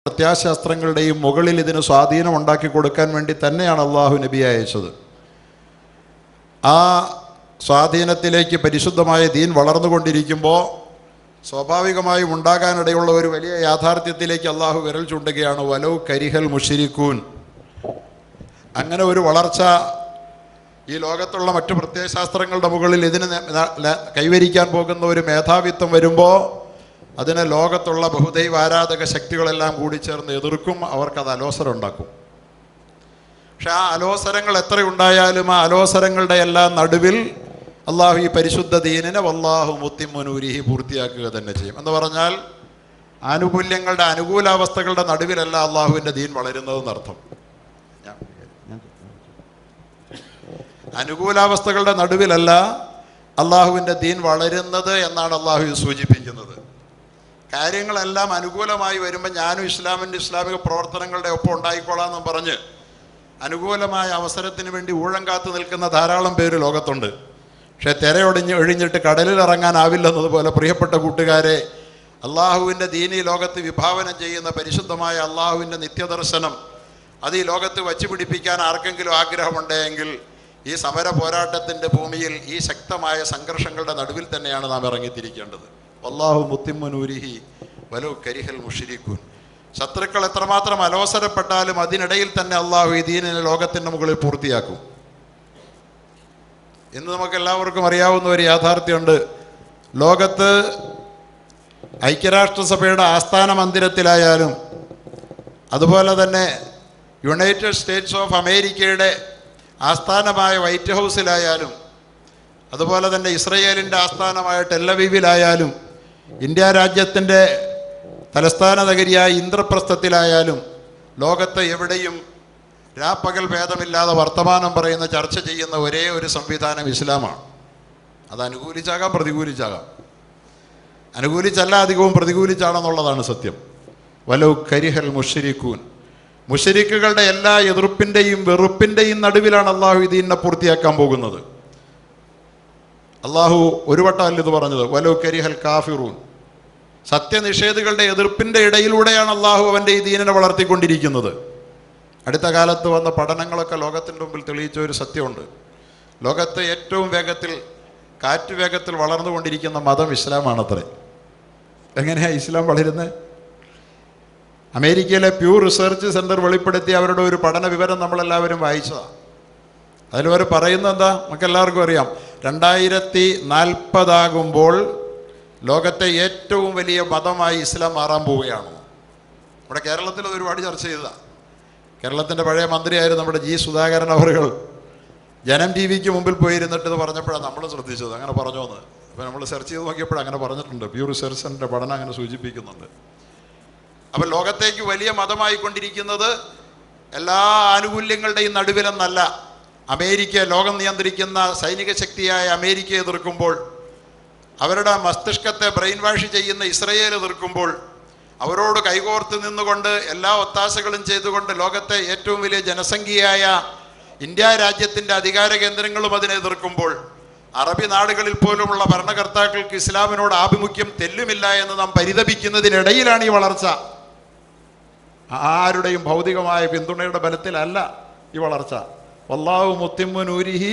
പ്രത്യാശാസ്ത്രങ്ങളുടെയും മുകളിൽ ഇതിന് സ്വാധീനം ഉണ്ടാക്കി കൊടുക്കാൻ വേണ്ടി തന്നെയാണ് അള്ളാഹു നബിയെ അയച്ചത്. ആ സ്വാധീനത്തിലേക്ക് പരിശുദ്ധമായ ദീൻ വളർന്നുകൊണ്ടിരിക്കുമ്പോൾ സ്വാഭാവികമായും ഉണ്ടാകാനിടയുള്ള ഒരു വലിയ യാഥാർത്ഥ്യത്തിലേക്ക് അള്ളാഹു വിരൽ ചൂണ്ടുകയാണ്. വലൗ കരിഹൽ മുശ്രിക്കൂൻ. അങ്ങനെ ഒരു വളർച്ച ഈ ലോകത്തുള്ള മറ്റു പ്രത്യയശാസ്ത്രങ്ങളുടെ മുകളിൽ ഇതിന് കൈവരിക്കാൻ പോകുന്ന ഒരു മേധാവിത്വം വരുമ്പോൾ അതിനെ ലോകത്തുള്ള ബഹുദൈവ ആരാധക ശക്തികളെല്ലാം കൂടി ചേർന്ന് എതിർക്കും. അവർക്കത് അലോസരം ഉണ്ടാക്കും. പക്ഷെ ആ അലോസരങ്ങൾ എത്രയുണ്ടായാലും ആ അലോസരങ്ങളുടെ എല്ലാം നടുവിൽ അള്ളാഹു ഈ പരിശുദ്ധ ദീനിനെ വല്ലാഹു മുത്തിമ്മു നൂരിഹി പൂർത്തിയാക്കുക തന്നെ ചെയ്യും. എന്ന് പറഞ്ഞാൽ ആനുകൂല്യങ്ങളുടെ അനുകൂലാവസ്ഥകളുടെ നടുവിലല്ല അള്ളാഹുവിൻ്റെ ദീൻ വളരുന്നതെന്നർത്ഥം. അനുകൂലാവസ്ഥകളുടെ നടുവിലല്ല അള്ളാഹുവിൻ്റെ ദീൻ വളരുന്നത് എന്നാണ് അള്ളാഹു സൂചിപ്പിക്കുന്നത്. കാര്യങ്ങളെല്ലാം അനുകൂലമായി വരുമ്പോൾ ഞാനും ഇസ്ലാമിക പ്രവർത്തനങ്ങളുടെ ഒപ്പം ഉണ്ടായിക്കോളാമെന്നും പറഞ്ഞ് അനുകൂലമായ അവസരത്തിന് വേണ്ടി ഊഴം കാത്തു നിൽക്കുന്ന ധാരാളം പേര് ലോകത്തുണ്ട്. പക്ഷേ ഒഴിഞ്ഞിട്ട് കടലിൽ ഇറങ്ങാനാവില്ലെന്നതുപോലെ പ്രിയപ്പെട്ട കൂട്ടുകാരെ, അള്ളാഹുവിൻ്റെ ദീനി ലോകത്ത് വിഭാവനം ചെയ്യുന്ന പരിശുദ്ധമായ അള്ളാഹുവിൻ്റെ നിത്യദർശനം അത് ഈ ലോകത്ത് വച്ചു പിടിപ്പിക്കാൻ ആർക്കെങ്കിലും ആഗ്രഹമുണ്ടെങ്കിൽ ഈ സമര പോരാട്ടത്തിൻ്റെ ഭൂമിയിൽ ഈ ശക്തമായ സംഘർഷങ്ങളുടെ നടുവിൽ തന്നെയാണ് നാം ഇറങ്ങിത്തിരിക്കേണ്ടത്. വല്ലാഹു മുത്തിമ്മു നൂരിഹി വലൗ കരിഹൽ മുശ്രിക്കൂൻ. ശത്രുക്കൾ എത്രമാത്രം അലോസരപ്പെട്ടാലും അതിനിടയിൽ തന്നെ അള്ളാഹു ഈ ദീനിനെ ലോകത്തിൻ്റെ മുകളിൽ പൂർത്തിയാക്കും. ഇന്ന് നമുക്ക് എല്ലാവർക്കും അറിയാവുന്ന ഒരു യാഥാർത്ഥ്യമുണ്ട്. ലോകത്ത് ഐക്യരാഷ്ട്രസഭയുടെ ആസ്ഥാന മന്ദിരത്തിലായാലും അതുപോലെ തന്നെ യുണൈറ്റഡ് സ്റ്റേറ്റ്സ് ഓഫ് അമേരിക്കയുടെ ആസ്ഥാനമായ വൈറ്റ് ഹൗസിലായാലും അതുപോലെ തന്നെ ഇസ്രയേലിൻ്റെ ആസ്ഥാനമായ ടെല്ലവീവിലായാലും ഇന്ത്യ രാജ്യത്തിൻ്റെ തലസ്ഥാന നഗരിയായ ഇന്ദ്രപ്രസ്ഥത്തിലായാലും ലോകത്ത് എവിടെയും രാപ്പകൽ ഭേദമില്ലാതെ വർത്തമാനം പറയുന്ന ചർച്ച ചെയ്യുന്ന ഒരേ ഒരു സംവിധാനം ഇസ്ലാമാണ്. അത് അനുകൂലിച്ചാകാം പ്രതികൂലിച്ചാകാം. അനുകൂലിച്ചല്ല അധികവും പ്രതികൂലിച്ചാണെന്നുള്ളതാണ് സത്യം. വലൗ കരിഹൽ മുശ്രിക്കൂൻ. മുശ്രിക്കുകളുടെ എല്ലാ എതിർപ്പിൻ്റെയും വെറുപ്പിൻ്റെയും നടുവിലാണ് അള്ളാഹു ഇതിനെ പൂർത്തിയാക്കാൻ പോകുന്നത്. അള്ളാഹു ഒരു വട്ടമല്ല ഇത് പറഞ്ഞത്. വലൗ കരിഹൽ കാഫിറൂൻ. സത്യനിഷേധികളുടെ എതിർപ്പിൻ്റെ ഇടയിലൂടെയാണ് അള്ളാഹു അവൻ്റെ ഈ ദീനിനെ വളർത്തിക്കൊണ്ടിരിക്കുന്നത്. അടുത്ത കാലത്ത് വന്ന പഠനങ്ങളൊക്കെ ലോകത്തിൻ്റെ മുമ്പിൽ തെളിയിച്ച ഒരു സത്യമുണ്ട്. ലോകത്ത് ഏറ്റവും വേഗത്തിൽ കാറ്റുവേഗത്തിൽ വളർന്നുകൊണ്ടിരിക്കുന്ന മതം ഇസ്ലാമാണത്രേ. എങ്ങനെയാണ് ഇസ്ലാം വളരുന്നത്? അമേരിക്കയിലെ പ്യൂ റിസർച്ച് സെൻറ്റർ വെളിപ്പെടുത്തിയ അവരുടെ ഒരു പഠന വിവരം നമ്മളെല്ലാവരും വായിച്ചതാണ്. അതിലവർ പറയുന്നത് എന്താ നമുക്കെല്ലാവർക്കും അറിയാം. 2040 ലോകത്തെ ഏറ്റവും വലിയ മതമായി ഇസ്ലാം മാറാൻ പോവുകയാണ്. നമ്മുടെ കേരളത്തിൽ അത് ഒരുപാട് ചർച്ച ചെയ്തതാണ്. കേരളത്തിൻ്റെ പഴയ മന്ത്രിയായിരുന്നു നമ്മുടെ ജി സുധാകരൻ അവറുകൾ ജനം ടി വിക്ക് മുമ്പിൽ പോയിരുന്നിട്ട് ഇത് പറഞ്ഞപ്പോഴാണ് നമ്മൾ ശ്രദ്ധിച്ചത്. അങ്ങനെ പറഞ്ഞോന്ന്. അപ്പോൾ നമ്മൾ സെർച്ച് ചെയ്ത് നോക്കിയപ്പോഴും അങ്ങനെ പറഞ്ഞിട്ടുണ്ട്. പ്യൂ റിസർച്ച് സെൻറ്ററിൻ്റെ പഠനം അങ്ങനെ സൂചിപ്പിക്കുന്നുണ്ട്. അപ്പോൾ ലോകത്തേക്ക് വലിയ മതമായിക്കൊണ്ടിരിക്കുന്നത് എല്ലാ ആനുകൂല്യങ്ങളുടെയും നടുവിലെന്നല്ല. അമേരിക്ക ലോകം നിയന്ത്രിക്കുന്ന സൈനിക ശക്തിയായ അമേരിക്കയെ എതിർക്കുമ്പോൾ, അവരുടെ മസ്തിഷ്കത്തെ ബ്രെയിൻ വാഷ് ചെയ്യുന്ന ഇസ്രയേൽ എതിർക്കുമ്പോൾ, അവരോട് കൈകോർത്ത് നിന്നുകൊണ്ട് എല്ലാ ഒത്താശകളും ചെയ്തുകൊണ്ട് ലോകത്തെ ഏറ്റവും വലിയ ജനസംഖ്യയായ ഇന്ത്യ രാജ്യത്തിൻ്റെ അധികാര കേന്ദ്രങ്ങളും അതിനെ എതിർക്കുമ്പോൾ, അറബി നാടുകളിൽ പോലുമുള്ള ഭരണകർത്താക്കൾക്ക് ഇസ്ലാമിനോട് ആഭിമുഖ്യം തെല്ലുമില്ല എന്ന് നാം പരിതപിക്കുന്നതിനിടയിലാണ് ഈ വളർച്ച. ആരുടെയും ഭൗതികമായ പിന്തുണയുടെ ബലത്തിലല്ല ഈ വളർച്ച. വല്ലാഹു മുത്തിമ്മു നൂരിഹി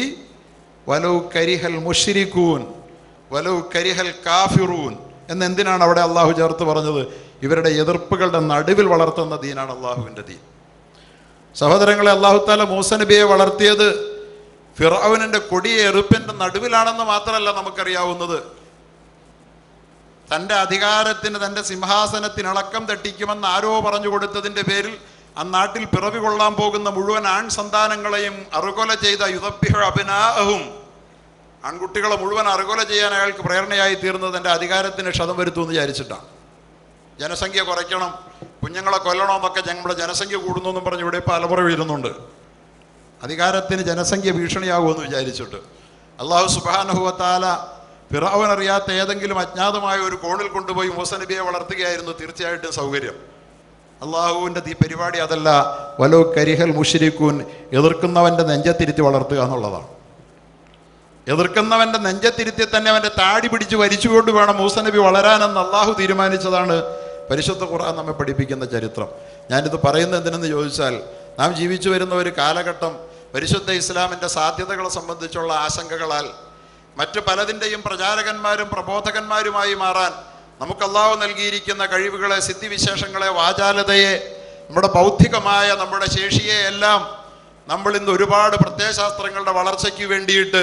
വലൗ കരിഹൽ മുശ്രിക്കൂൻ വലൗ കരിഹൽ കാഫിറൂൻ എന്നെന്തിനാണ് അവിടെ അള്ളാഹു ചേർത്ത് പറഞ്ഞത്? ഇവരുടെ എതിർപ്പുകളുടെ നടുവിൽ വളർത്തുന്ന ദീനാണ് അള്ളാഹുവിൻ്റെ ദീൻ. സഹോദരങ്ങളെ, അള്ളാഹു താല മൂസ നബിയെ വളർത്തിയത് ഫിർഔനിൻ്റെ കൊടിയ എറുപ്പിൻ്റെ നടുവിലാണെന്ന് മാത്രമല്ല നമുക്കറിയാവുന്നത്. തൻ്റെ അധികാരത്തിന്, തൻ്റെ സിംഹാസനത്തിന് ഇളക്കം തെറ്റിക്കുമെന്ന് ആരോ പറഞ്ഞു കൊടുത്തതിൻ്റെ പേരിൽ നാട്ടിൽ പിറവി കൊള്ളാൻ പോകുന്ന മുഴുവൻ ആൺ സന്താനങ്ങളെയും അറുകൊല ചെയ്ത യുദബ്ബിഹു അബ്നാഅഹും, ആൺകുട്ടികളെ മുഴുവൻ അറുകൊല ചെയ്യാൻ അയാൾക്ക് പ്രേരണയായി തീർന്നത് തൻ്റെ അധികാരത്തിന് ക്ഷതം വരുത്തുമെന്ന് വിചാരിച്ചിട്ടാണ്. ജനസംഖ്യ കുറയ്ക്കണം, കുഞ്ഞുങ്ങളെ കൊല്ലണമെന്നൊക്കെ നമ്മുടെ ജനസംഖ്യ കൂടുന്നു എന്നും പറഞ്ഞ് ഇവിടെ ഇപ്പോൾ അലമുറ വീഴുന്നുണ്ട്. അധികാരത്തിന് ജനസംഖ്യ ഭീഷണിയാകുമെന്ന് വിചാരിച്ചിട്ട് അള്ളാഹു സുബ്ഹാനഹു വ തആല ഫിർഔൻ അറിയാത്ത ഏതെങ്കിലും അജ്ഞാതമായ ഒരു കോണിൽ കൊണ്ടുപോയി മൂസ നബിയെ വളർത്തുകയായിരുന്നു തീർച്ചയായിട്ടും സൗകര്യം. അള്ളാഹുവിൻ്റെ ഈ പരിപാടി അതല്ല. വലൗ കരിഹൽ മുശ്രിക്കൂൻ. എതിർക്കുന്നവൻ്റെ നെഞ്ചത്തിരുത്തി വളർത്തുക എന്നുള്ളതാണ്. എതിർക്കുന്നവൻ്റെ നെഞ്ചത്തിരുത്തി തന്നെ അവൻ്റെ താടി പിടിച്ച് വലിച്ചുകൊണ്ട് വേണം മൂസ നബി വളരാനെന്ന് അള്ളാഹു തീരുമാനിച്ചതാണ് പരിശുദ്ധ ഖുർആൻ നമ്മെ പഠിപ്പിക്കുന്ന ചരിത്രം. ഞാനിത് പറയുന്നത് എന്തിനെന്ന് ചോദിച്ചാൽ, നാം ജീവിച്ചു വരുന്ന ഒരു കാലഘട്ടം പരിശുദ്ധ ഇസ്ലാമിൻ്റെ സാധ്യതകളെ സംബന്ധിച്ചുള്ള ആശങ്കകളാൽ മറ്റു പലതിൻ്റെയും പ്രചാരകന്മാരും പ്രബോധകന്മാരുമായി മാറാൻ നമുക്ക് അല്ലാഹു നൽകിയിരിക്കുന്ന കഴിവുകളെ, സിദ്ധിവിശേഷങ്ങളെ, വാചാലതയെ, നമ്മുടെ ബൗദ്ധികമായ നമ്മുടെ ശേഷിയെ എല്ലാം നമ്മൾ ഇന്ന് ഒരുപാട് പ്രത്യയശാസ്ത്രങ്ങളുടെ വളർച്ചയ്ക്ക് വേണ്ടിയിട്ട്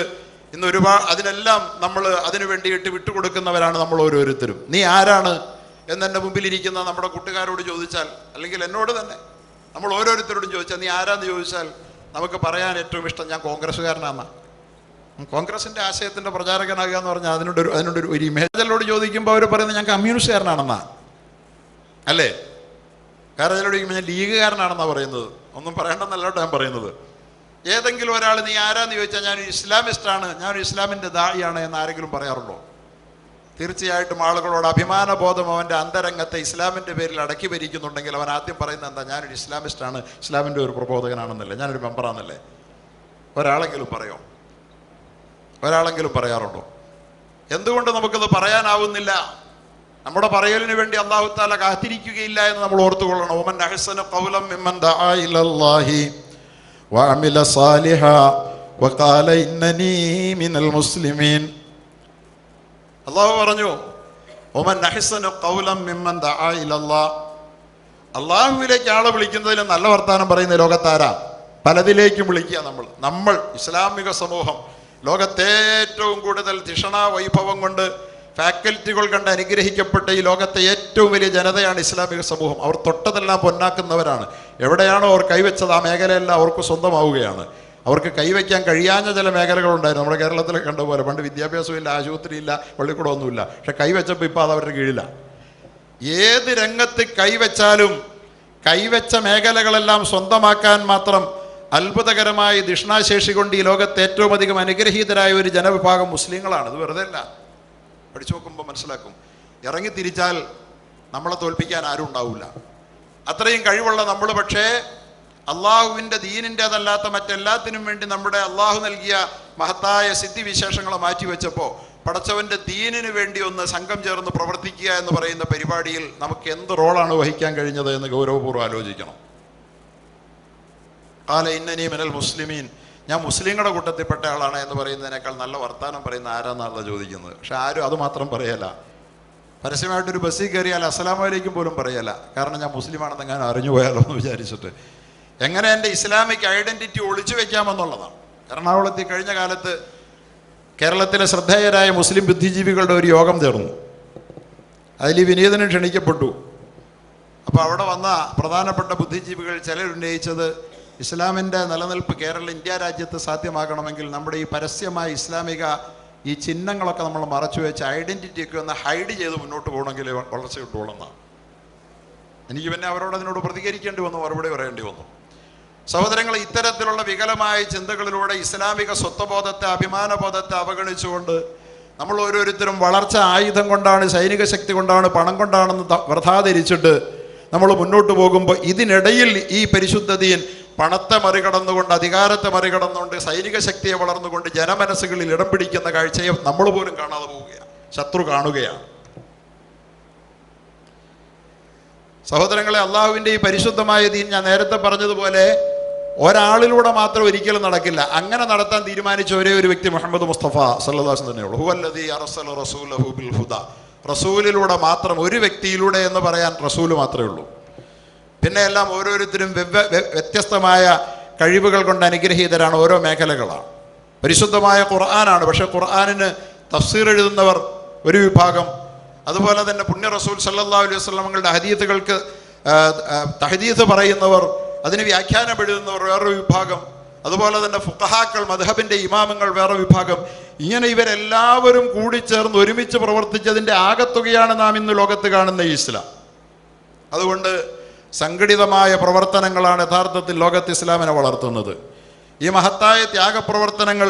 അതിനെല്ലാം നമ്മൾ അതിനു വേണ്ടിയിട്ട് വിട്ടുകൊടുക്കുന്നവരാണ് നമ്മൾ ഓരോരുത്തരും. നീ ആരാണ് എന്നെൻ്റെ മുമ്പിലിരിക്കുന്ന നമ്മുടെ കൂട്ടുകാരോട് ചോദിച്ചാൽ, അല്ലെങ്കിൽ എന്നോട് തന്നെ നമ്മൾ ഓരോരുത്തരോടും ചോദിച്ചാൽ നീ ആരാന്ന് ചോദിച്ചാൽ നമുക്ക് പറയാൻ ഏറ്റവും ഇഷ്ടം ഞാൻ കോൺഗ്രസ്സുകാരനാണെന്നാണ്. കോൺഗ്രസിൻ്റെ ആശയത്തിൻ്റെ പ്രചാരകനാകുക എന്ന് പറഞ്ഞാൽ അതിനോടൊരു ഇമേജലോട് ചോദിക്കുമ്പോൾ അവർ പറയുന്നത് ഞാൻ കമ്മ്യൂണിസ്റ്റുകാരനാണെന്നാണ്, അല്ലേ? വേറെ ചിലരോട് ചോദിക്കുമ്പോൾ ഞാൻ ലീഗുകാരനാണെന്നാണ് പറയുന്നത്. ഒന്നും പറയേണ്ടെന്നല്ലോട്ടോ ഞാൻ പറയുന്നത്. ഏതെങ്കിലും ഒരാൾ നീ ആരാന്ന് ചോദിച്ചാൽ ഞാനൊരു ഇസ്ലാമിസ്റ്റാണ്, ഞാനൊരു ഇസ്ലാമിൻ്റെ ദാഇയാണ് എന്ന് ആരെങ്കിലും പറയാറുണ്ടോ? തീർച്ചയായിട്ടും ആളുകളോട് അഭിമാനബോധം അവൻ്റെ അന്തരംഗത്തെ ഇസ്ലാമിൻ്റെ പേരിൽ അടക്കി ഭരിക്കുന്നുണ്ടെങ്കിൽ അവൻ ആദ്യം പറയുന്നത് എന്താ? ഞാനൊരു ഇസ്ലാമിസ്റ്റാണ്, ഇസ്ലാമിൻ്റെ ഒരു പ്രബോധകനാണെന്നല്ലേ, ഞാനൊരു മെമ്പറാണെന്നല്ലേ. ഒരാളെങ്കിലും പറയോ? ഒരാളെങ്കിലും പറയാറുണ്ടോ? എന്തുകൊണ്ട് നമുക്കത് പറയാനാവുന്നില്ല? നമ്മുടെ പറയലിന് വേണ്ടി അല്ലാഹു തആല കാത്തിരിക്കുകയില്ല എന്ന് നമ്മൾ ഓർത്തുകൊള്ളണം. വമൻ അഹ്സനു ഖൗലൻ മിമ്മൻ ദആ ഇലല്ലാഹി വഅമില സാലിഹാ വഖാല ഇന്നനീ മിനൽ മുസ്ലിമീൻ. അല്ലാഹു പറഞ്ഞു, വമൻ അഹ്സനു ഖൗലൻ മിമ്മൻ ദആ ഇലല്ലാഹ്. അല്ലാഹുവിലേക്ക് ആളെ വിളിക്കുന്നതിൽ നല്ല വർത്താനം പറയുന്ന ലോകത്താരാ? പലതിലേക്കും വിളിക്കുക. നമ്മൾ ഇസ്ലാമിക സമൂഹം ലോകത്തേറ്റവും കൂടുതൽ ധിഷണ വൈഭവം കൊണ്ട് ഫാക്കൽറ്റികൾ കണ്ട് അനുഗ്രഹിക്കപ്പെട്ട ഈ ലോകത്തെ ഏറ്റവും വലിയ ജനതയാണ് ഇസ്ലാമിക സമൂഹം. അവർ തൊട്ടതെല്ലാം പൊന്നാക്കുന്നവരാണ്. എവിടെയാണോ അവർ കൈവച്ചത് ആ മേഖലയെല്ലാം അവർക്ക് സ്വന്തമാവുകയാണ്. അവർക്ക് കൈവയ്ക്കാൻ കഴിയാഞ്ഞ ചില മേഖലകളുണ്ടായിരുന്നു. നമ്മുടെ കേരളത്തിൽ കണ്ടതുപോലെ പണ്ട് വിദ്യാഭ്യാസമില്ല, ആശുപത്രിയില്ല, പള്ളിക്കൂടമൊന്നുമില്ല. പക്ഷെ കൈവച്ചപ്പോൾ ഇപ്പോൾ അത് അവരുടെ കീഴിലാണ്. ഏത് രംഗത്ത് കൈവച്ചാലും കൈവച്ച മേഖലകളെല്ലാം സ്വന്തമാക്കാൻ മാത്രം അത്ഭുതകരമായ ദിഷ്ണാശേഷി കൊണ്ട് ഈ ലോകത്ത് ഏറ്റവും അധികം അനുഗ്രഹീതരായ ഒരു ജനവിഭാഗം മുസ്ലിങ്ങളാണ്. ഇത് വെറുതെ അല്ല, പഠിച്ചു നോക്കുമ്പോൾ മനസ്സിലാക്കും. ഇറങ്ങി തിരിച്ചാൽ നമ്മളെ തോൽപ്പിക്കാൻ ആരും ഉണ്ടാവില്ല. അത്രയും കഴിവുള്ള നമ്മൾ പക്ഷേ അള്ളാഹുവിൻ്റെ ദീനിൻ്റേതല്ലാത്ത മറ്റെല്ലാത്തിനും വേണ്ടി നമ്മുടെ അള്ളാഹു നൽകിയ മഹത്തായ സിദ്ധിവിശേഷങ്ങളെ മാറ്റിവെച്ചപ്പോൾ പടച്ചവൻ്റെ ദീനിന് വേണ്ടി ഒന്ന് സംഘം ചേർന്ന് പ്രവർത്തിക്കുക എന്ന് പറയുന്ന പരിപാടിയിൽ നമുക്ക് എന്ത് റോളാണ് വഹിക്കാൻ കഴിഞ്ഞത് എന്ന് ഗൗരവപൂർവ്വം ആലോചിക്കണം. ഖാല ഇന്നനീ മിനൽ മുസ്ലിമീൻ. ഞാൻ മുസ്ലിങ്ങളുടെ കൂട്ടത്തിൽപ്പെട്ട ആളാണ് എന്ന് പറയുന്നതിനേക്കാൾ നല്ല വർത്താനം പറയുന്ന ആരാന്നാണല്ലോ ചോദിക്കുന്നത്. പക്ഷെ ആരും അത് മാത്രം പറയല. പരസ്യമായിട്ടൊരു ബസ്സിൽ കയറിയാൽ അസ്സലാമു അലൈക്കും പോലും പറയല. കാരണം ഞാൻ മുസ്ലിമാണെന്ന് ഞാൻ അറിഞ്ഞു പോയാലോ എന്ന് വിചാരിച്ചിട്ട്. എങ്ങനെ എൻ്റെ ഇസ്ലാമിക് ഐഡൻറ്റിറ്റി ഒളിച്ചു വയ്ക്കാമെന്നുള്ളതാണ്. എറണാകുളത്തിൽ കഴിഞ്ഞ കാലത്ത് കേരളത്തിലെ ശ്രദ്ധേയരായ മുസ്ലിം ബുദ്ധിജീവികളുടെ ഒരു യോഗം ചേർന്നു. അതിൽ വിനീതനും ക്ഷണിക്കപ്പെട്ടു. അപ്പോൾ അവിടെ വന്ന പ്രധാനപ്പെട്ട ബുദ്ധിജീവികൾ ചിലരുന്നയിച്ചത് ഇസ്ലാമിൻ്റെ നിലനിൽപ്പ് ഇന്ത്യ രാജ്യത്ത് സാധ്യമാകണമെങ്കിൽ നമ്മുടെ ഈ പരസ്യമായ ഇസ്ലാമിക ഈ ചിഹ്നങ്ങളൊക്കെ നമ്മൾ മറച്ചു വെച്ച് ഐഡൻറ്റിറ്റിയൊക്കെ ഒന്ന് ഹൈഡ് ചെയ്ത് മുന്നോട്ട് പോകണമെങ്കിൽ വളർച്ച കിട്ടുകയുള്ളെന്നാണ്. എനിക്ക് പിന്നെ അവരോട് അതിനോട് പ്രതികരിക്കേണ്ടി വന്നു, മറുപടി പറയേണ്ടി വന്നു. സഹോദരങ്ങൾ, ഇത്തരത്തിലുള്ള വികലമായ ചിന്തകളിലൂടെ ഇസ്ലാമിക സ്വത്വബോധത്തെ, അഭിമാനബോധത്തെ അവഗണിച്ചുകൊണ്ട് നമ്മൾ ഓരോരുത്തരും വളർച്ച ആയുധം കൊണ്ടാണ്, സൈനിക ശക്തി കൊണ്ടാണ്, പണം കൊണ്ടാണെന്ന് വ്രതാധരിച്ചിട്ട് നമ്മൾ മുന്നോട്ട് പോകുമ്പോൾ ഇതിനിടയിൽ ഈ പരിശുദ്ധ ദീൻ പണത്തെ മറികടന്നുകൊണ്ട്, അധികാരത്തെ മറികടന്നുകൊണ്ട്, സൈനിക ശക്തിയെ വളർന്നുകൊണ്ട് ജനമനസ്സുകളിൽ ഇടം പിടിക്കുന്ന കാഴ്ചയെ നമ്മൾ പോലും കാണാതെ പോവുകയാണ്, ശത്രു കാണുകയാണ്. സഹോദരങ്ങളെ, അള്ളാഹുവിൻ്റെ ഈ പരിശുദ്ധമായ ദീൻ ഞാൻ നേരത്തെ പറഞ്ഞതുപോലെ ഒരാളിലൂടെ മാത്രം ഒരിക്കലും നടക്കില്ല. അങ്ങനെ നടത്താൻ തീരുമാനിച്ച ഒരേ ഒരു വ്യക്തി മുഹമ്മദ് മുസ്തഫ സല്ലല്ലാഹു അലൈഹി വസല്ലം തന്നെയുള്ളൂ. ഹുവല്ലദീ അർസല റസൂലഹു ബിൽ ഹുദാ. റസൂലിലൂടെ മാത്രം, ഒരു വ്യക്തിയിലൂടെ എന്ന് പറയാൻ റസൂല് മാത്രമേ ഉള്ളൂ. പിന്നെ എല്ലാം ഓരോരുത്തരും വ്യത്യസ്തമായ കഴിവുകൾ കൊണ്ട് അനുഗ്രഹീതരാണ്, ഓരോ മേഖലകളാണ്. പരിശുദ്ധമായ ഖുർആനാണ്, പക്ഷേ ഖുർആനിന് തഫ്സീർ എഴുതുന്നവർ ഒരു വിഭാഗം, അതുപോലെ തന്നെ പുണ്യ റസൂൽ സല്ലല്ലാഹു അലൈഹി വസല്ലമയുടെ ഹദീസുകൾക്ക് തഹദീസ് പറയുന്നവർ, അതിന് വ്യാഖ്യാനം എഴുതുന്നവർ വേറൊരു വിഭാഗം, അതുപോലെ തന്നെ ഫുഖഹാക്കൾ, മദ്ഹബിൻ്റെ ഇമാമങ്ങൾ വേറെ വിഭാഗം. ഇങ്ങനെ ഇവരെല്ലാവരും കൂടിച്ചേർന്ന് ഒരുമിച്ച് പ്രവർത്തിച്ചതിൻ്റെ ആകത്തുകയാണ് നാം ഇന്ന് ലോകത്ത് കാണുന്ന ഇസ്ലാം. അതുകൊണ്ട് സംഘടിതമായ പ്രവർത്തനങ്ങളാണ് യഥാർത്ഥത്തിൽ ലോകത്ത് ഇസ്ലാമിനെ വളർത്തുന്നത്. ഈ മഹത്തായ ത്യാഗപ്രവർത്തനങ്ങൾ,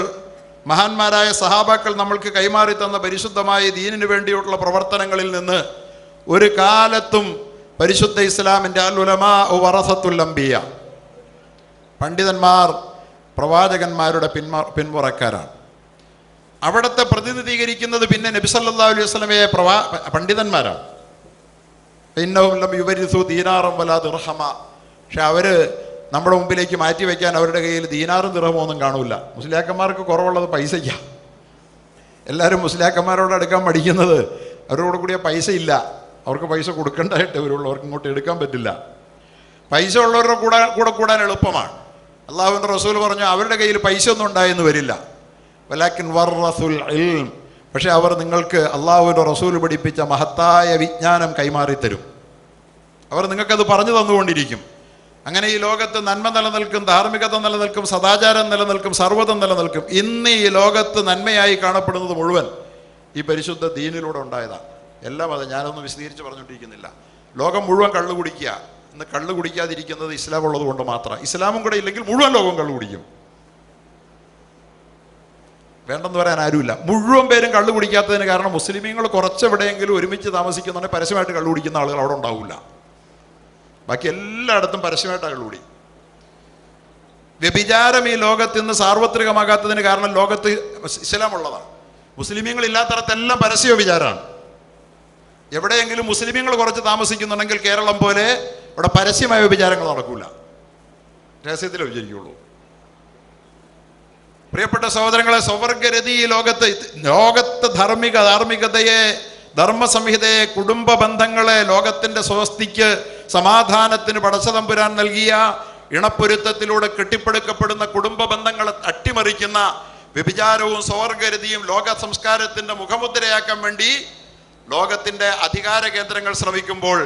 മഹാന്മാരായ സഹാബാക്കൾ നമ്മൾക്ക് കൈമാറി തന്ന പരിശുദ്ധമായ ദീനിനു വേണ്ടിയുള്ള പ്രവർത്തനങ്ങളിൽ നിന്ന് ഒരു കാലത്തും പരിശുദ്ധ ഇസ്ലാമിൻ്റെ അൽ ഉലമാ വറസത്തുൽ അംബിയ, പണ്ഡിതന്മാർ പ്രവാചകന്മാരുടെ പിന്മുറക്കാരാണ്. അവിടുത്തെ പ്രതിനിധീകരിക്കുന്നത് പിന്നെ നബി സല്ലല്ലാഹു അലൈഹി വസല്ലമയെ പണ്ഡിതന്മാരാണ്. ഇന്നഹും യുവരിസു ദീനാറും വലാ ദിർഹമ. പക്ഷെ അവർ നമ്മുടെ മുമ്പിലേക്ക് മാറ്റി വയ്ക്കാൻ അവരുടെ കയ്യിൽ ദീനാറും ദിർഹമോ ഒന്നും കാണൂല. മുസ്ലിയാക്കന്മാർക്ക് കുറവുള്ളത് പൈസയ്ക്കാണ്. എല്ലാവരും മുസ്ലിയാക്കന്മാരോട് എടുക്കാൻ പഠിക്കുന്നത് അവരോട് കൂടിയ പൈസ ഇല്ല, അവർക്ക് പൈസ കൊടുക്കേണ്ടതായിട്ട് വരുള്ളൂ, അവർക്ക് ഇങ്ങോട്ട് എടുക്കാൻ പറ്റില്ല. പൈസ ഉള്ളവരുടെ കൂടെ കൂടാൻ എളുപ്പമാണ്. അള്ളാഹുവിൻ്റെ റസൂൽ പറഞ്ഞു അവരുടെ കയ്യിൽ പൈസ ഒന്നും ഉണ്ടായെന്ന് വരില്ല. വലാക്കിൻ വറസുൽ ഇൽം, പക്ഷെ അവർ നിങ്ങൾക്ക് അള്ളാഹുവിൻ്റെ റസൂൽ പഠിപ്പിച്ച മഹത്തായ വിജ്ഞാനം കൈമാറിത്തരും. അവർ നിങ്ങൾക്കത് പറഞ്ഞു തന്നുകൊണ്ടിരിക്കും. അങ്ങനെ ഈ ലോകത്ത് നന്മ നിലനിൽക്കും, ധാർമ്മികത നിലനിൽക്കും, സദാചാരം നിലനിൽക്കും, സർവ്വതം നിലനിൽക്കും. ഇന്ന് ഈ ലോകത്ത് നന്മയായി കാണപ്പെടുന്നത് മുഴുവൻ ഈ പരിശുദ്ധ ദീനിലൂടെ ഉണ്ടായതാണ്. എല്ലാം അത് ഞാനൊന്നും വിശദീകരിച്ച് പറഞ്ഞുകൊണ്ടിരിക്കുന്നില്ല. ലോകം മുഴുവൻ കള്ളു കുടിക്കുക. ഇന്ന് കള്ളു കുടിക്കാതിരിക്കുന്നത് ഇസ്ലാം ഉള്ളത് കൊണ്ട് മാത്രം. ഇസ്ലാമും കൂടെ ഇല്ലെങ്കിൽ മുഴുവൻ ലോകം കള്ളു കുടിക്കും. വേണ്ടെന്ന് പറയാൻ ആരുമില്ല. മുഴുവൻ പേരും കള്ളു കുടിക്കാത്തതിന് കാരണം മുസ്ലിമീങ്ങൾ കുറച്ചെവിടെയെങ്കിലും ഒരുമിച്ച് താമസിക്കുന്നുണ്ടെങ്കിൽ പരസ്യമായിട്ട് കള്ളു കുടിക്കുന്ന ആളുകൾ അവിടെ ഉണ്ടാവില്ല. ബാക്കി എല്ലായിടത്തും പരസ്യമായിട്ടാണ് കള്ളുകൂടി. വ്യഭിചാരം ഈ ലോകത്ത് ഇന്ന് സാർവത്രികമാകാത്തതിന് കാരണം ലോകത്ത് ഇസ്ലാം ഉള്ളതാണ്. മുസ്ലിമീങ്ങൾ ഇല്ലാത്തടത്തെല്ലാം പരസ്യ വ്യഭിചാരമാണ്. എവിടെയെങ്കിലും മുസ്ലിമീങ്ങൾ കുറച്ച് താമസിക്കുന്നുണ്ടെങ്കിൽ കേരളം പോലെ ഇവിടെ പരസ്യമായ വ്യഭിചാരങ്ങൾ നടക്കൂല, രഹസ്യത്തിലേ വിചാരിക്കുള്ളൂ. പ്രിയപ്പെട്ട സഹോദരങ്ങളെ, സ്വവർഗരതി ഈ ലോകത്ത് ധാർമ്മികതയെ, ധർമ്മസംഹിതയെ, കുടുംബ ബന്ധങ്ങളെ, ലോകത്തിൻ്റെ സ്വസ്തിക്ക്, സമാധാനത്തിന് പടച്ചതമ്പുരാൻ നൽകിയ ഇണപ്പൊരുത്തത്തിലൂടെ കെട്ടിപ്പടുക്കപ്പെടുന്ന കുടുംബ ബന്ധങ്ങളെ അട്ടിമറിക്കുന്ന വ്യഭിചാരവും സ്വവർഗരതിയും ലോക സംസ്കാരത്തിൻ്റെ മുഖമുദ്രയാക്കാൻ വേണ്ടി ലോകത്തിൻ്റെ അധികാര കേന്ദ്രങ്ങൾ ശ്രമിക്കുമ്പോൾ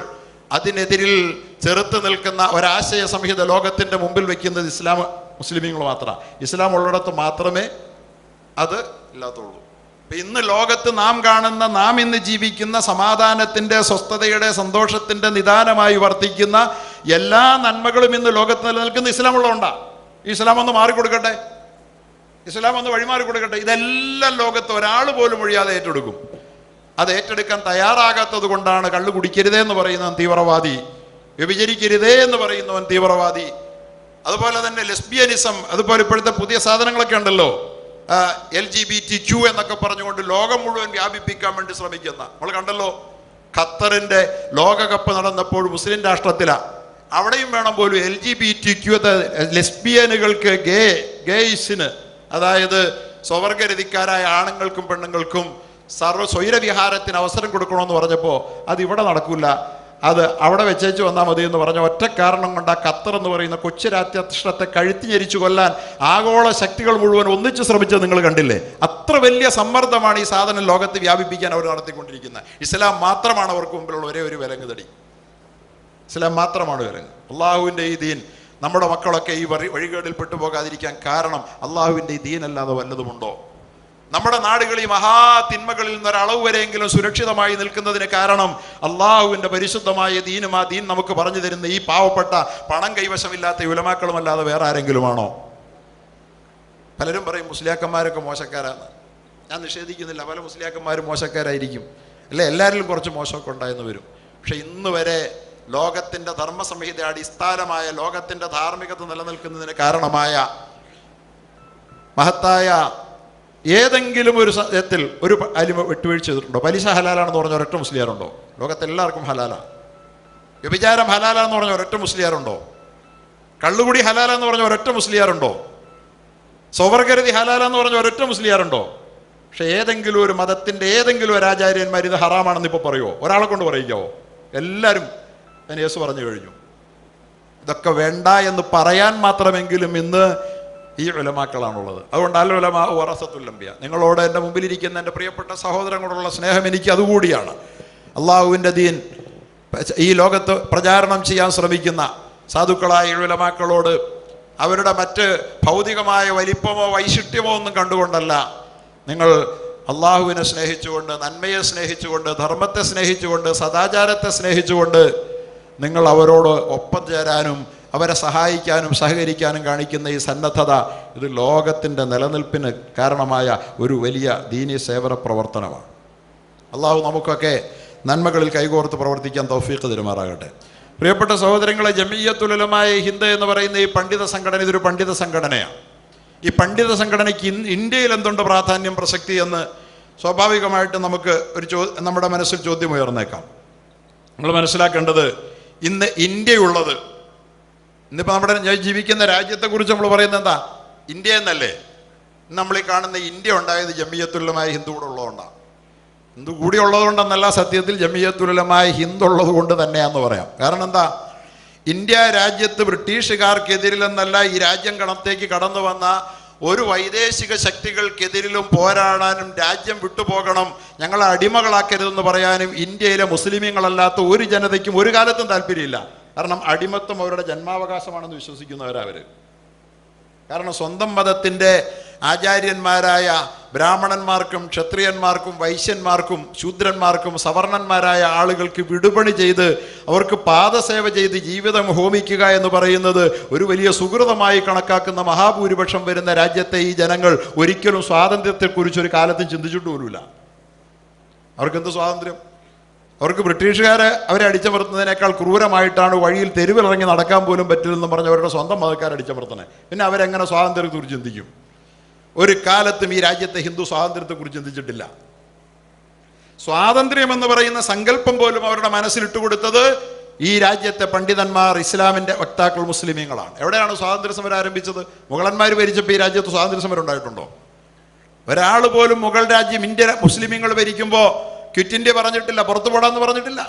അതിനെതിരിൽ ചെറുത്ത് നിൽക്കുന്ന ഒരാശയ സംഹിത ലോകത്തിൻ്റെ മുമ്പിൽ വയ്ക്കുന്നത് മുസ്ലിമീങ്ങൾ മാത്രമാണ്. ഇസ്ലാം ഉള്ളിടത്ത് മാത്രമേ അത് ഇല്ലാത്തുള്ളൂ. ഇന്ന് ലോകത്ത് നാം ഇന്ന് ജീവിക്കുന്ന സമാധാനത്തിൻ്റെ, സ്വസ്ഥതയുടെ, സന്തോഷത്തിൻ്റെ നിദാനമായി വർത്തിക്കുന്ന എല്ലാ നന്മകളും ഇന്ന് ലോകത്ത് നിലനിൽക്കുന്ന ഇസ്ലാം ഉള്ളതുകൊണ്ടാണ്. ഇസ്ലാം ഒന്ന് മാറിക്കൊടുക്കട്ടെ, ഇസ്ലാം ഒന്ന് വഴിമാറി കൊടുക്കട്ടെ. ഇതെല്ലാം ലോകത്ത് ഒരാൾ പോലും ഒഴിയാതെ ഏറ്റെടുക്കും. അത് ഏറ്റെടുക്കാൻ തയ്യാറാകാത്തത് കൊണ്ടാണ് കള്ളു കുടിക്കരുതേ എന്ന് പറയുന്നവൻ തീവ്രവാദി, വ്യഭിചരിക്കരുതേ എന്ന് പറയുന്നവൻ തീവ്രവാദി. അതുപോലെ തന്നെ ലെസ്ബിയനിസം, അതുപോലെ ഇപ്പോഴത്തെ പുതിയ സാധനങ്ങളൊക്കെ ഉണ്ടല്ലോ, LGBTQ എന്നൊക്കെ പറഞ്ഞുകൊണ്ട് ലോകം മുഴുവൻ വ്യാപിപ്പിക്കാൻ വേണ്ടി ശ്രമിക്കുന്ന. നമ്മൾ കണ്ടല്ലോ, ഖത്തറിൻ്റെ ലോകകപ്പ് നടന്നപ്പോൾ മുസ്ലിം രാഷ്ട്രത്തിലാണ്. അവിടെയും വേണം പോലും LGBTQ, ലെസ്ബിയനുകൾക്ക്, ഗേയ്സിന്, അതായത് സ്വവർഗരതിക്കാരായ ആണുങ്ങൾക്കും പെണ്ണുങ്ങൾക്കും സ്വൈരവിഹാരത്തിന് അവസരം കൊടുക്കണമെന്ന് പറഞ്ഞപ്പോൾ അത് ഇവിടെ നടക്കില്ല, അത് അവിടെ വെച്ചേച്ച് വന്നാൽ മതി എന്ന് പറഞ്ഞ ഒറ്റ കാരണം കൊണ്ട് ആ ഖത്തർ എന്ന് പറയുന്ന കൊച്ചു രാഷ്ട്രത്തെ കഴുത്തിഞ്ഞരിച്ചു കൊല്ലാൻ ആഗോള ശക്തികൾ മുഴുവൻ ഒന്നിച്ച് ശ്രമിച്ചത് നിങ്ങൾ കണ്ടില്ലേ? അത്ര വലിയ സമ്മർദ്ദമാണ് ഈ സാധനം ലോകത്ത് വ്യാപിപ്പിക്കാൻ അവർ നടത്തിക്കൊണ്ടിരിക്കുന്നത്. ഇസ്ലാം മാത്രമാണ് അവർക്ക് മുമ്പിലുള്ള ഒരേ ഒരു വിലങ്ങുതടി. ഇസ്ലാം മാത്രമാണ് വിലങ്ങ്. അള്ളാഹുവിൻ്റെ ഈ ദീൻ, നമ്മുടെ മക്കളൊക്കെ ഈ വഴികേടിൽ പെട്ടുപോകാതിരിക്കാൻ കാരണം അള്ളാഹുവിൻ്റെ ഈ ദീൻ അല്ലാതെ വല്ലതുമുണ്ടോ? നമ്മുടെ നാടുകൾ ഈ മഹാതിന്മകളിൽ നിന്നൊരളവ് വരെയെങ്കിലും സുരക്ഷിതമായി നിൽക്കുന്നതിന് കാരണം അള്ളാഹുവിൻ്റെ പരിശുദ്ധമായ ദീനും ആ ദീൻ നമുക്ക് പറഞ്ഞു തരുന്ന ഈ പാവപ്പെട്ട പണം കൈവശമില്ലാത്ത ഉലമാക്കളുമല്ലാതെ വേറെ ആരെങ്കിലുമാണോ? പലരും പറയും മുസ്ലിയാക്കന്മാരൊക്കെ മോശക്കാരാണ്. ഞാൻ നിഷേധിക്കുന്നില്ല, പല മുസ്ലിയാക്കന്മാരും മോശക്കാരായിരിക്കും, അല്ലെ, എല്ലാവരിലും കുറച്ച് മോശമൊക്കെ ഉണ്ടായെന്ന് വരും. പക്ഷെ ഇന്ന് വരെ ലോകത്തിൻ്റെ ധർമ്മസംഹിത അടിസ്ഥാനമായ ലോകത്തിൻ്റെ ധാർമ്മികത നിലനിൽക്കുന്നതിന് കാരണമായ മഹത്തായ ഏതെങ്കിലും ഒരു സത്യത്തിൽ ഒരു അലിമ വിട്ടുവീഴ്ച ചെയ്തിട്ടുണ്ടോ? പലിശ ഹലാലാണെന്ന് പറഞ്ഞ ഒരൊറ്റ മുസ്ലിയാരുണ്ടോ? ലോകത്തെല്ലാവർക്കും ഹലാലാണ്. വ്യഭിചാരം ഹലാലാന്ന് പറഞ്ഞ ഒരൊറ്റ മുസ്ലിയാരുണ്ടോ? കള്ളുകുടി ഹലാലെന്ന് പറഞ്ഞ ഒരൊറ്റ മുസ്ലിയാരുണ്ടോ? സ്വവർഗരതി ഹലാലെന്ന് പറഞ്ഞ ഒരൊറ്റ മുസ്ലിയാരുണ്ടോ? പക്ഷെ ഏതെങ്കിലും ഒരു മതത്തിൻ്റെ ഏതെങ്കിലും ഒരു ആചാര്യന്മാർ ഇത് ഹറാമാണെന്ന് ഇപ്പോൾ പറയുമോ? ഒരാളെ കൊണ്ട് പറയിക്കാവോ? എല്ലാവരും ഞാൻ യേശു പറഞ്ഞു കഴിഞ്ഞു. ഇതൊക്കെ വേണ്ട എന്ന് പറയാൻ മാത്രമെങ്കിലും ഇന്ന് ഈ ഉലമാക്കളാണുള്ളത്. അതുകൊണ്ട് അൽ ഉലമാ വറസത്തുൽ അംബിയ. നിങ്ങളോട് എൻ്റെ മുമ്പിലിരിക്കുന്ന എൻ്റെ പ്രിയപ്പെട്ട സഹോദരങ്ങളോടുള്ള സ്നേഹം എനിക്ക് അതുകൂടിയാണ്. അള്ളാഹുവിൻ്റെ ദീൻ ഈ ലോകത്ത് പ്രചാരണം ചെയ്യാൻ ശ്രമിക്കുന്ന സാധുക്കളായ ഉലമാക്കളോട് അവരുടെ മറ്റ് ഭൗതികമായ വലിപ്പമോ വൈശിഷ്ട്യമോ ഒന്നും കണ്ടുകൊണ്ടല്ല, നിങ്ങൾ അള്ളാഹുവിനെ സ്നേഹിച്ചുകൊണ്ട്, നന്മയെ സ്നേഹിച്ചുകൊണ്ട്, ധർമ്മത്തെ സ്നേഹിച്ചുകൊണ്ട്, സദാചാരത്തെ സ്നേഹിച്ചുകൊണ്ട് നിങ്ങൾ അവരോട് ഒപ്പം ചേരാനും അവരെ സഹായിക്കാനും സഹകരിക്കാനും കാണിക്കുന്ന ഈ സന്നദ്ധത, ഇത് ലോകത്തിൻ്റെ നിലനിൽപ്പിന് കാരണമായ ഒരു വലിയ ദീനീ സേവന പ്രവർത്തനമാണ്. അള്ളാഹു നമുക്കൊക്കെ നന്മകളിൽ കൈകോർത്ത് പ്രവർത്തിക്കാൻ തൗഫീഖ് തരുമാറാകട്ടെ. പ്രിയപ്പെട്ട സഹോദരങ്ങളെ, ജമിയ്യത്തുൽ ഉലമാ ഹിന്ദ് എന്ന് പറയുന്ന ഈ പണ്ഡിത സംഘടന, ഇതൊരു പണ്ഡിത സംഘടനയാണ്. ഈ പണ്ഡിത സംഘടനയ്ക്ക് ഇന്ത്യയിൽ എന്തുണ്ട് പ്രാധാന്യം, പ്രസക്തി എന്ന് സ്വാഭാവികമായിട്ട് നമുക്ക് നമ്മുടെ മനസ്സിൽ ചോദ്യം ഉയർന്നേക്കാം. നമ്മൾ മനസ്സിലാക്കേണ്ടത്, ഇന്ന് ഇന്ത്യയുള്ളത്, ഇന്നിപ്പോൾ നമ്മുടെ ജീവിക്കുന്ന രാജ്യത്തെക്കുറിച്ച് നമ്മൾ പറയുന്നത് എന്താ? ഇന്ത്യ എന്നല്ലേ? നമ്മൾ ഈ കാണുന്ന ഇന്ത്യ ഉണ്ടായത് ജമിയത്തുൽ ഉലമായ ഹിന്ദു കൂടെ ഉള്ളതുകൊണ്ടാണ്. ഹിന്ദു കൂടി ഉള്ളതുകൊണ്ടെന്നല്ല, സത്യത്തിൽ ജമിയത്തുൽ ഉലമായ ഹിന്ദു ഉള്ളത് കൊണ്ട് തന്നെയാണെന്ന് പറയാം. കാരണം എന്താ? ഇന്ത്യ രാജ്യത്ത് ബ്രിട്ടീഷുകാർക്കെതിരിലെന്നല്ല, ഈ രാജ്യം കണത്തേക്ക് കടന്നു വന്ന ഒരു വൈദേശിക ശക്തികൾക്കെതിരിലും പോരാടാനും രാജ്യം വിട്ടുപോകണം, ഞങ്ങളെ അടിമകളാക്കരുതെന്ന് പറയാനും ഇന്ത്യയിലെ മുസ്ലിമീങ്ങളല്ലാത്ത ഒരു ജനതയ്ക്കും ഒരു കാലത്തും താല്പര്യമില്ല. കാരണം അടിമത്വം അവരുടെ ജന്മാവകാശമാണെന്ന് വിശ്വസിക്കുന്നവരവർ. കാരണം സ്വന്തം മതത്തിൻ്റെ ആചാര്യന്മാരായ ബ്രാഹ്മണന്മാർക്കും ക്ഷത്രിയന്മാർക്കും വൈശ്യന്മാർക്കും ശൂദ്രന്മാർക്കും സവർണന്മാരായ ആളുകൾക്ക് വിടുപണി ചെയ്ത് അവർക്ക് പാദസേവ ചെയ്ത് ജീവിതം ഹോമിക്കുക എന്ന് പറയുന്നത് ഒരു വലിയ സുഹൃതമായി കണക്കാക്കുന്ന മഹാഭൂരിപക്ഷം വരുന്ന രാജ്യത്തെ ഈ ജനങ്ങൾ ഒരിക്കലും സ്വാതന്ത്ര്യത്തെക്കുറിച്ചൊരു കാലത്തും ചിന്തിച്ചിട്ട് പോലുമില്ല. അവർക്കെന്ത് സ്വാതന്ത്ര്യം? അവർക്ക് ബ്രിട്ടീഷുകാരെ അവരെ അടിച്ചമർത്തുന്നതിനേക്കാൾ ക്രൂരമായിട്ടാണ് വഴിയിൽ തെരുവിലിറങ്ങി നടക്കാൻ പോലും പറ്റില്ലെന്ന് പറഞ്ഞ് അവരുടെ സ്വന്തം മതക്കാരെ അടിച്ചമർത്തണേ. പിന്നെ അവരെങ്ങനെ സ്വാതന്ത്ര്യത്തെക്കുറിച്ച് ചിന്തിക്കും? ഒരു കാലത്തും ഈ രാജ്യത്തെ ഹിന്ദു സ്വാതന്ത്ര്യത്തെക്കുറിച്ച് ചിന്തിച്ചിട്ടില്ല. സ്വാതന്ത്ര്യം എന്ന് പറയുന്ന സങ്കല്പം പോലും അവരുടെ മനസ്സിലിട്ട് കൊടുത്തത് ഈ രാജ്യത്തെ പണ്ഡിതന്മാർ, ഇസ്ലാമിൻ്റെ വക്താക്കൾ, മുസ്ലിമീങ്ങളാണ്. എവിടെയാണ് സ്വാതന്ത്ര്യ സമരം ആരംഭിച്ചത്? മുഗളന്മാർ ഭരിച്ചപ്പോൾ ഈ രാജ്യത്ത് സ്വാതന്ത്ര്യ സമരം ഉണ്ടായിട്ടുണ്ടോ? ഒരാൾ പോലും മുഗൾ രാജ്യം ഇന്ത്യ മുസ്ലിമീങ്ങൾ ഭരിക്കുമ്പോൾ ക്വിറ്റ് ഇന്ത്യ പറഞ്ഞിട്ടില്ല, പുറത്തു പോടാന്ന് പറഞ്ഞിട്ടില്ല.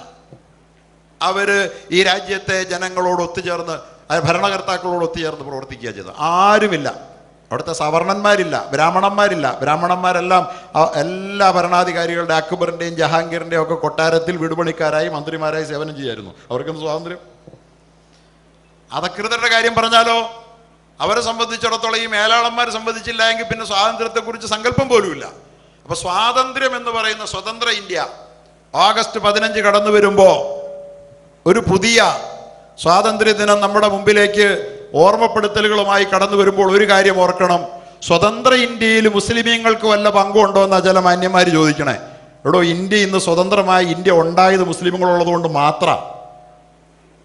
അവർ ഈ രാജ്യത്തെ ജനങ്ങളോട് ഒത്തുചേർന്ന്, ഭരണകർത്താക്കളോട് ഒത്തുചേർന്ന് പ്രവർത്തിക്കുക ചെയ്തത്. ആരുമില്ല. അവിടുത്തെ സവർണന്മാരില്ല, ബ്രാഹ്മണന്മാരില്ല. ബ്രാഹ്മണന്മാരെല്ലാം എല്ലാ ഭരണാധികാരികളുടെ, അക്ബറിൻ്റെയും ജഹാംഗീറിൻ്റെയും ഒക്കെ കൊട്ടാരത്തിൽ വിടുപണിക്കാരായി മന്ത്രിമാരായി സേവനം ചെയ്യായിരുന്നു. അവർക്കെന്ത് സ്വാതന്ത്ര്യം? അധകൃതരുടെ കാര്യം പറഞ്ഞാലോ, അവരെ സംബന്ധിച്ചിടത്തോളം ഈ മേലാളന്മാർ സംബന്ധിച്ചില്ല എങ്കിൽ പിന്നെ സ്വാതന്ത്ര്യത്തെക്കുറിച്ച് സങ്കല്പം പോലുമില്ല. അപ്പൊ സ്വാതന്ത്ര്യം എന്ന് പറയുന്ന സ്വതന്ത്ര ഇന്ത്യ ഓഗസ്റ്റ് 15 കടന്നു വരുമ്പോൾ ഒരു പുതിയ സ്വാതന്ത്ര്യ ദിനം നമ്മുടെ മുമ്പിലേക്ക് ഓർമ്മപ്പെടുത്തലുകളുമായി കടന്നു വരുമ്പോൾ ഒരു കാര്യം ഓർക്കണം. സ്വതന്ത്ര ഇന്ത്യയിൽ മുസ്ലിമീങ്ങൾക്ക് വല്ല പങ്കുണ്ടോ എന്ന് ചില മാന്യന്മാർ ചോദിക്കണേ. എടോ, ഇന്ത്യ ഇന്ന് സ്വതന്ത്രമായ ഇന്ത്യ ഉണ്ടായത് മുസ്ലിമുകളുള്ളത് കൊണ്ട് മാത്രം.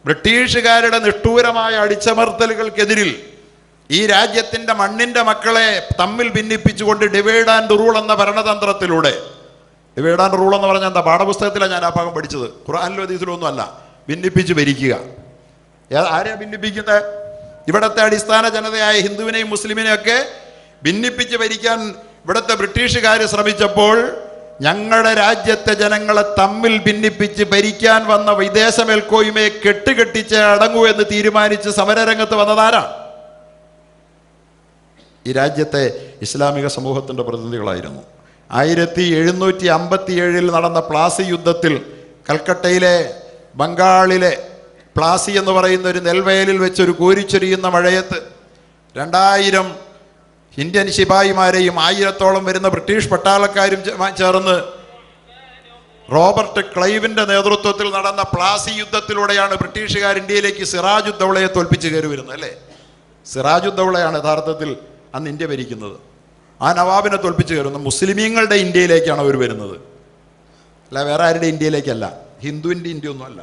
ബ്രിട്ടീഷുകാരുടെ നിഷ്ഠൂരമായ അടിച്ചമർത്തലുകൾക്കെതിരിൽ ഈ രാജ്യത്തിൻ്റെ മണ്ണിൻ്റെ മക്കളെ തമ്മിൽ ഭിന്നിപ്പിച്ചുകൊണ്ട് ഡിവൈഡ് ആൻഡ് റൂൾ എന്ന ഭരണതന്ത്രത്തിലൂടെ, ഡിവൈഡ് ആൻഡ് റൂൾ എന്ന് പറഞ്ഞാൽ എന്താ? പാഠപുസ്തകത്തിലാണ് ഞാൻ ആ ഭാഗം പഠിച്ചത്, ഖുർആനിലും ഹദീസിലും ഒന്നും അല്ല. ഭിന്നിപ്പിച്ച് ഭരിക്കുക. ആരെയാണ് ഭിന്നിപ്പിക്കുന്നത്? ഇവിടുത്തെ അടിസ്ഥാന ജനതയായ ഹിന്ദുവിനെയും മുസ്ലിമിനെയും ഒക്കെ ഭിന്നിപ്പിച്ച് ഭരിക്കാൻ ഇവിടുത്തെ ബ്രിട്ടീഷുകാർ ശ്രമിച്ചപ്പോൾ ഞങ്ങളുടെ രാജ്യത്തെ ജനങ്ങളെ തമ്മിൽ ഭിന്നിപ്പിച്ച് ഭരിക്കാൻ വന്ന വിദേശ മേൽക്കോയ്മയെ കെട്ടുകെട്ടിച്ച് അടങ്ങൂ എന്ന് തീരുമാനിച്ച് സമരരംഗത്ത് വന്നതാരാണ്? ഈ രാജ്യത്തെ ഇസ്ലാമിക സമൂഹത്തിൻ്റെ പ്രതിനിധികളായിരുന്നു. 1757 നടന്ന പ്ലാസി യുദ്ധത്തിൽ കൽക്കട്ടയിലെ ബംഗാളിലെ പ്ലാസി എന്ന് പറയുന്ന ഒരു നെൽവയലിൽ വെച്ചൊരു കോരിച്ചൊരിയുന്ന മഴയത്ത് 2000 ഇന്ത്യൻ ശിപായിമാരെയും 1000-ഓളം വരുന്ന ബ്രിട്ടീഷ് പട്ടാളക്കാരും ചേർന്ന് റോബർട്ട് ക്ലൈവിൻ്റെ നേതൃത്വത്തിൽ നടന്ന പ്ലാസി യുദ്ധത്തിലൂടെയാണ് ബ്രിട്ടീഷുകാർ ഇന്ത്യയിലേക്ക് സിറാജുദ്ദൗളയെ തോൽപ്പിച്ച് കയറി വരുന്നത്. അല്ലേ? സിറാജുദ്ദൗളയാണ് യഥാർത്ഥത്തിൽ അന്ന് ഇന്ത്യ ഭരിക്കുന്നത്. ആ നവാബിനെ തോൽപ്പിച്ച് കയറുന്നു. മുസ്ലിമീങ്ങളുടെ ഇന്ത്യയിലേക്കാണ് അവർ വരുന്നത്, അല്ല വേറെ ആരുടെ ഇന്ത്യയിലേക്കല്ല. ഹിന്ദുവിൻ്റെ ഇന്ത്യ ഒന്നുമല്ല,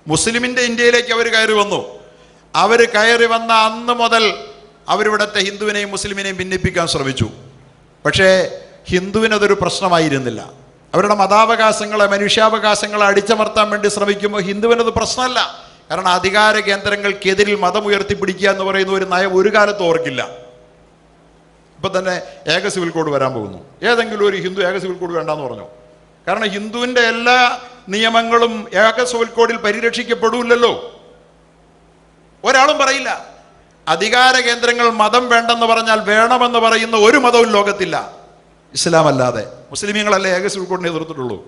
മുസ്ലിമിൻ്റെ ഇന്ത്യയിലേക്ക് അവർ കയറി വന്നു. അവർ കയറി വന്ന അന്ന് മുതൽ അവരിവിടുത്തെ ഹിന്ദുവിനെയും മുസ്ലിമിനെയും ഭിന്നിപ്പിക്കാൻ ശ്രമിച്ചു. പക്ഷേ ഹിന്ദുവിനതൊരു പ്രശ്നമായിരുന്നില്ല. അവരുടെ മതാവകാശങ്ങളെ, മനുഷ്യാവകാശങ്ങളെ അടിച്ചമർത്താൻ വേണ്ടി ശ്രമിക്കുമ്പോൾ ഹിന്ദുവിനത് പ്രശ്നമല്ല. കാരണം അധികാര കേന്ദ്രങ്ങൾക്കെതിരിൽ മതം ഉയർത്തിപ്പിടിക്കുക എന്ന് പറയുന്ന ഒരു നയം ഒരു കാലത്ത് ഓർക്കില്ല. ഇപ്പം തന്നെ ഏക സിവിൽ കോഡ് വരാൻ പോകുന്നു. ഏതെങ്കിലും ഒരു ഹിന്ദു ഏക സിവിൽ കോഡ് വേണ്ടാന്ന് പറഞ്ഞു? കാരണം ഹിന്ദുവിൻ്റെ എല്ലാ നിയമങ്ങളും ഏക സിവിൽ കോഡിൽ പരിരക്ഷിക്കപ്പെടില്ലല്ലോ. ഒരാളും പറയില്ല. അധികാര കേന്ദ്രങ്ങൾ മതം വേണ്ടെന്ന് പറഞ്ഞാൽ വേണമെന്ന് പറയുന്ന ഒരു മതവും ലോകത്തില്ല, ഇസ്ലാം അല്ലാതെ. മുസ്ലിമീങ്ങളല്ലേ ഏക സിവിൽ കോഡിനെ എതിർത്തിട്ടുള്ളൂ.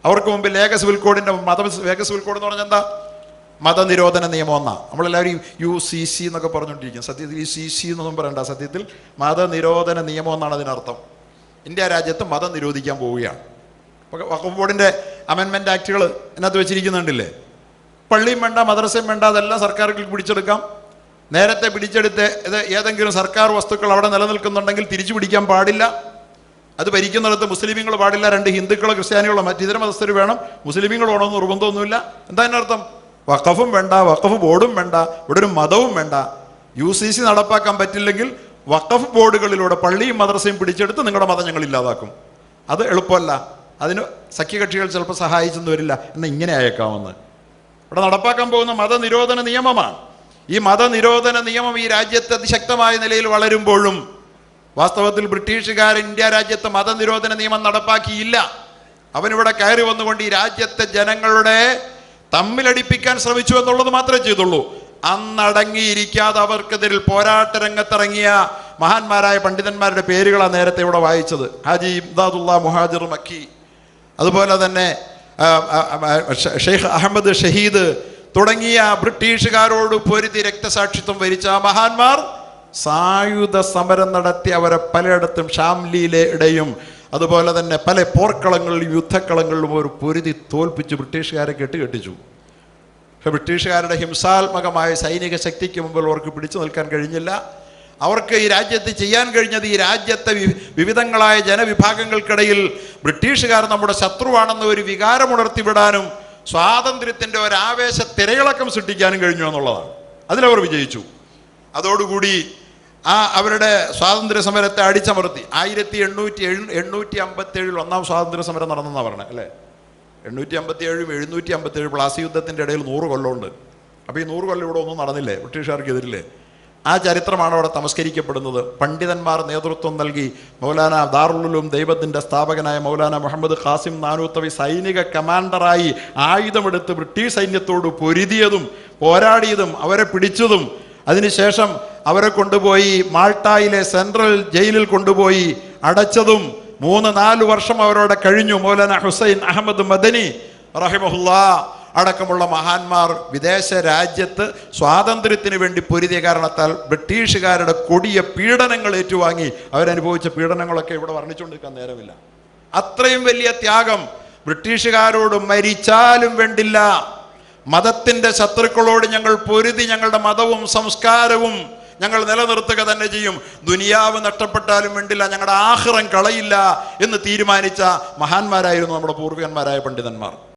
അവർക്ക് മുമ്പിൽ ഏക സിവിൽ കോഡിൻ്റെ ഏക സിവിൽ കോഡ് എന്ന് പറഞ്ഞാൽ എന്താ? മതനിരോധന നിയമം എന്നാ. നമ്മളെല്ലാവരും UCC എന്നൊക്കെ പറഞ്ഞുകൊണ്ടിരിക്കും. സത്യത്തിൽ ഈ CC എന്നൊന്നും പറയണ്ട. സത്യത്തിൽ മതനിരോധന നിയമം എന്നാണ് അതിനർത്ഥം. ഇന്ത്യ രാജ്യത്ത് മതം നിരോധിക്കാൻ പോവുകയാണ്. വഖഫ് ബോർഡിൻ്റെ അമെൻമെൻറ്റ് ആക്ടുകൾ ഇതിനകത്ത് വെച്ചിരിക്കുന്നുണ്ടല്ലേ? പള്ളിയും വേണ്ട, മദ്രസയും വേണ്ട, അതെല്ലാം സർക്കാരുകൾക്ക് പിടിച്ചെടുക്കാം. നേരത്തെ പിടിച്ചെടുത്ത് ഇത് ഏതെങ്കിലും സർക്കാർ വസ്തുക്കൾ അവിടെ നിലനിൽക്കുന്നുണ്ടെങ്കിൽ തിരിച്ചു പിടിക്കാൻ പാടില്ല. അത് ഭരിക്കുന്നിടത്ത് മുസ്ലിമീങ്ങൾ പാടില്ല. 2 ഹിന്ദുക്കളോ ക്രിസ്ത്യാനികളോ മറ്റിതര മതസ്ഥർ വേണം, മുസ്ലിമീങ്ങൾ വേണമെന്ന് നിർബന്ധമൊന്നുമില്ല. എന്താ അതിനർത്ഥം? വഖഫും വേണ്ട, വഖഫ് ബോർഡും വേണ്ട, ഇവിടെ ഒരു മതവും വേണ്ട. UCC നടപ്പാക്കാൻ പറ്റില്ലെങ്കിൽ വഖഫ് ബോർഡുകളിലൂടെ പള്ളിയും മദ്രസയും പിടിച്ചെടുത്ത് നിങ്ങളുടെ മതം ഞങ്ങൾ ഇല്ലാതാക്കും. അത് എളുപ്പമല്ല. അതിന് സഖ്യകക്ഷികൾ ചിലപ്പോൾ സഹായിച്ചെന്ന് വരില്ല, എന്നാൽ ഇങ്ങനെ അയക്കാമെന്ന്. ഇവിടെ നടപ്പാക്കാൻ പോകുന്ന മതനിരോധന നിയമമാണ്. ഈ മതനിരോധന നിയമം ഈ രാജ്യത്ത് അതിശക്തമായ നിലയിൽ വളരുമ്പോഴും വാസ്തവത്തിൽ ബ്രിട്ടീഷുകാർ ഇന്ത്യ രാജ്യത്ത് മതനിരോധന നിയമം നടപ്പാക്കിയില്ല. അവനിവിടെ കയറി വന്നുകൊണ്ട് ഈ രാജ്യത്തെ ജനങ്ങളുടെ തമ്മിലടിപ്പിക്കാൻ ശ്രമിച്ചു എന്നുള്ളത് മാത്രമേ ചെയ്തുള്ളൂ. അന്നടങ്ങിയിരിക്കാതെ അവർക്കെതിരിൽ പോരാട്ട രംഗത്തിറങ്ങിയ മഹാന്മാരായ പണ്ഡിതന്മാരുടെ പേരുകളാണ് നേരത്തെ ഇവിടെ വായിച്ചത്. ഹാജി ഇംദാദുള്ള മുഹാജിർ മക്കി, അതുപോലെ തന്നെ ഷെയ്ഖ് അഹമ്മദ് ഷഹീദ് തുടങ്ങിയ ബ്രിട്ടീഷുകാരോട് പൊരുതി രക്തസാക്ഷിത്വം വരിച്ച ആ മഹാന്മാർ സായുധ സമരം നടത്തി അവരെ പലയിടത്തും ഷാംലിയിലെ ഇടയും അതുപോലെ തന്നെ പല പോർക്കളങ്ങളിലും യുദ്ധക്കളങ്ങളിലും ഒരു പൊരുതി തോൽപ്പിച്ച് ബ്രിട്ടീഷുകാരെ കെട്ടിച്ചു. പക്ഷെ ബ്രിട്ടീഷുകാരുടെ ഹിംസാത്മകമായ സൈനിക ശക്തിക്ക് മുമ്പിൽ അവർക്ക് പിടിച്ചു നിൽക്കാൻ കഴിഞ്ഞില്ല. അവർക്ക് ഈ രാജ്യത്ത് ചെയ്യാൻ കഴിഞ്ഞത് ഈ രാജ്യത്തെ വിവിധങ്ങളായ ജനവിഭാഗങ്ങൾക്കിടയിൽ ബ്രിട്ടീഷുകാർ നമ്മുടെ ശത്രുവാണെന്ന ഒരു വികാരമുണർത്തിവിടാനും സ്വാതന്ത്ര്യത്തിൻ്റെ ഒരാവേശ തിരയിളക്കം സൃഷ്ടിക്കാനും കഴിഞ്ഞു എന്നുള്ളതാണ്. അതിലവർ വിജയിച്ചു. അതോടുകൂടി അവരുടെ സ്വാതന്ത്ര്യ സമരത്തെ അടിച്ചമർത്തി. 1857 ഒന്നാം സ്വാതന്ത്ര്യ സമരം നടന്നെന്നാണ് പറഞ്ഞത് അല്ലേ? 857 757 പ്ലാസി യുദ്ധത്തിൻ്റെ ഇടയിൽ 100 കൊല്ലമുണ്ട്. അപ്പോൾ ഈ 100 കൊല്ലം ഇവിടെ ഒന്നും നടന്നില്ലേ? ബ്രിട്ടീഷുകാർക്കെതിരില്ലേ? ആ ചരിത്രമാണ് അവിടെ തമസ്കരിക്കപ്പെടുന്നത്. പണ്ഡിതന്മാർ നേതൃത്വം നൽകി മൗലാന ദാറുൽ ഉലൂം ദൈവത്തിൻ്റെ സ്ഥാപകനായ മൗലാന മുഹമ്മദ് ഖാസിം നാനൂത്തവി സൈനിക കമാൻഡറായി ആയുധമെടുത്ത് ബ്രിട്ടീഷ് സൈന്യത്തോട് പൊരുതിയതും പോരാടിയതും അവരെ പിടിച്ചതും അതിനുശേഷം അവരെ കൊണ്ടുപോയി മാൾട്ടായിലെ സെൻട്രൽ ജയിലിൽ കൊണ്ടുപോയി അടച്ചതും 3-4 വർഷം അവരോടെ കഴിഞ്ഞു. മൗലാന ഹുസൈൻ അഹമ്മദ് മദനി റഹിമഹുല്ലാ അടക്കമുള്ള മഹാന്മാർ വിദേശ രാജ്യത്ത് സ്വാതന്ത്ര്യത്തിന് വേണ്ടി പൊരുതിയ കാരണത്താൽ ബ്രിട്ടീഷുകാരുടെ കൊടിയ പീഡനങ്ങൾ ഏറ്റുവാങ്ങി. അവരനുഭവിച്ച പീഡനങ്ങളൊക്കെ ഇവിടെ വർണ്ണിച്ചുകൊണ്ടിരിക്കാൻ നേരമില്ല. അത്രയും വലിയ ത്യാഗം ബ്രിട്ടീഷുകാരോട് മരിച്ചാലും വേണ്ടില്ല, മതത്തിൻ്റെ ശത്രുക്കളോട് ഞങ്ങൾ പൊരുതി ഞങ്ങളുടെ മതവും സംസ്കാരവും ഞങ്ങൾ നിലനിർത്തുക തന്നെ ചെയ്യും, ദുനിയാവ് നഷ്ടപ്പെട്ടാലും വേണ്ടില്ല, ഞങ്ങളുടെ ആഖിറം കളയില്ല എന്ന് തീരുമാനിച്ച മഹാന്മാരായിരുന്നു നമ്മുടെ പൂർവികന്മാരായ പണ്ഡിതന്മാർ.